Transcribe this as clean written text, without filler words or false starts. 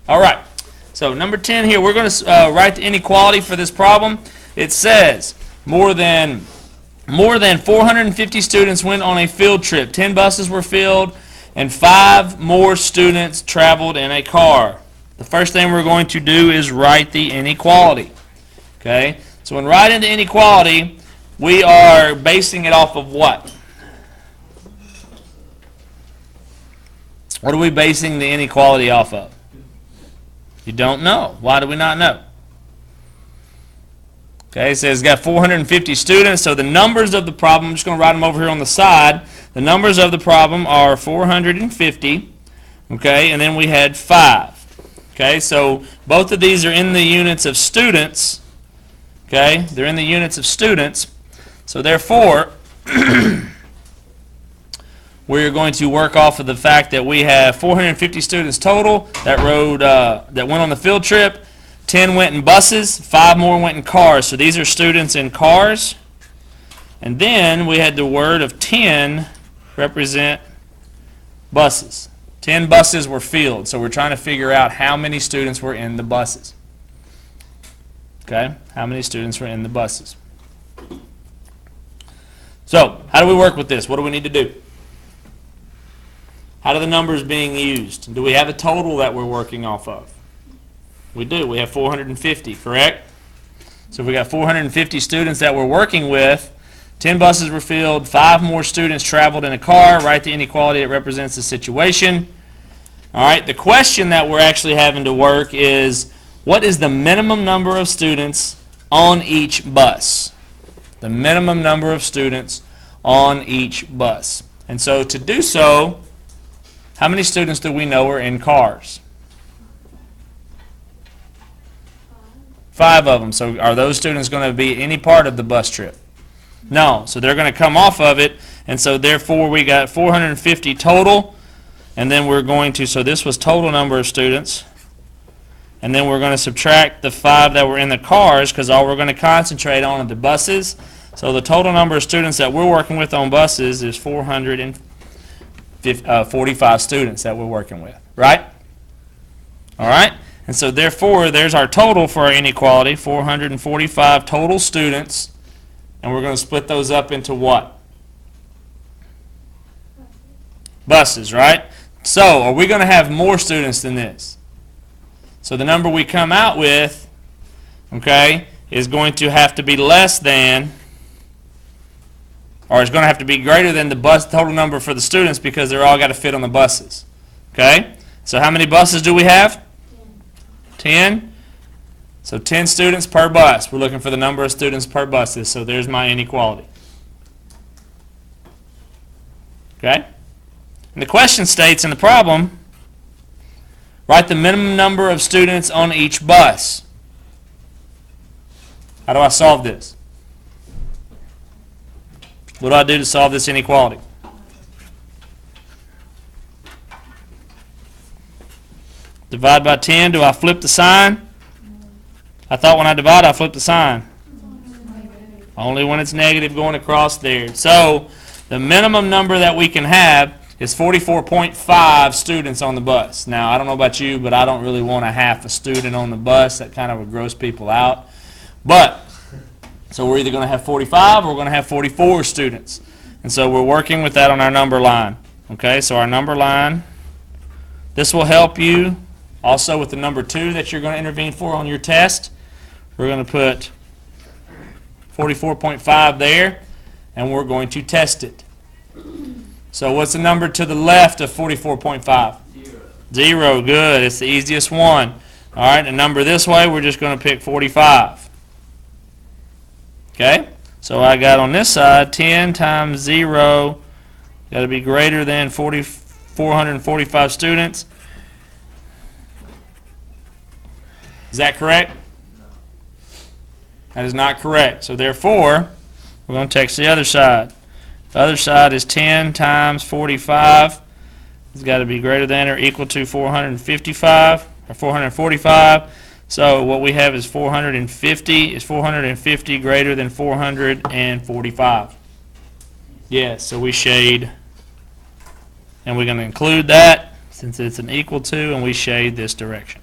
All right. So number 10 here, we're going to write the inequality for this problem. It says more than 450 students went on a field trip. 10 buses were filled, and 5 more students traveled in a car. The first thing we're going to do is write the inequality. Okay? So when writing the inequality, we are basing it off of what? What are we basing the inequality off of? You don't know. Why do we not know? Okay, it says it's got 450 students, so the numbers of the problem, I'm just going to write them over here on the side. The numbers of the problem are 450, okay, and then we had 5. Okay, so both of these are in the units of students. Okay, they're in the units of students. So therefore, we're going to work off of the fact that we have 450 students total that went on the field trip. 10 went in buses, 5 more went in cars. So these are students in cars. And then we had the word of 10 represent buses. 10 buses were filled. So we're trying to figure out how many students were in the buses. Okay, how many students were in the buses. So how do we work with this? What do we need to do? How are the numbers being used? Do we have a total that we're working off of? We do. We have 450, correct? So we got 450 students that we're working with. 10 buses were filled. 5 more students traveled in a car. Write the inequality that represents the situation. All right. The question that we're actually having to work is, what is the minimum number of students on each bus? The minimum number of students on each bus. And so to do so, how many students do we know are in cars? 5 of them. So are those students going to be any part of the bus trip? No. So they're going to come off of it. And so therefore we got 450 total. And then we're going to, so this was total number of students. And then we're going to subtract the 5 that were in the cars, because all we're going to concentrate on are the buses. So the total number of students that we're working with on buses is 445 students that we're working with. Right? All right? And so therefore, there's our total for our inequality, 445 total students. And we're going to split those up into what? Buses, right? So are we going to have more students than this? So the number we come out with, okay, is going to have to be less than, or it's going to have to be greater than the bus total number for the students, because they're all got to fit on the buses. Okay? So how many buses do we have? 10. So 10 students per bus. We're looking for the number of students per buses. So there's my inequality. Okay? And the question states in the problem, write the minimum number of students on each bus. How do I solve this? What do I do to solve this inequality? Divide by 10. Do I flip the sign? I thought when I divide, I flip the sign. Only when it's negative going across there. So the minimum number that we can have is 44.5 students on the bus. Now, I don't know about you, but I don't really want a half a student on the bus. That kind of would gross people out. But, so we're either going to have 45 or we're going to have 44 students. And so we're working with that on our number line. Okay, so our number line, this will help you also with the number 2 that you're going to intervene for on your test. We're going to put 44.5 there, and we're going to test it. So what's the number to the left of 44.5? 0. Good. It's the easiest one. All right, the number this way, we're just going to pick 45. Okay? So I got on this side 10 times 0, got to be greater than 445 students. Is that correct? That is not correct. So therefore, we're going to text the other side. The other side is 10 times 45. It's got to be greater than or equal to 455 or 445. So what we have is 450. Is 450 greater than 445? Yes, so we shade, and we're going to include that since it's an equal to, and we shade this direction.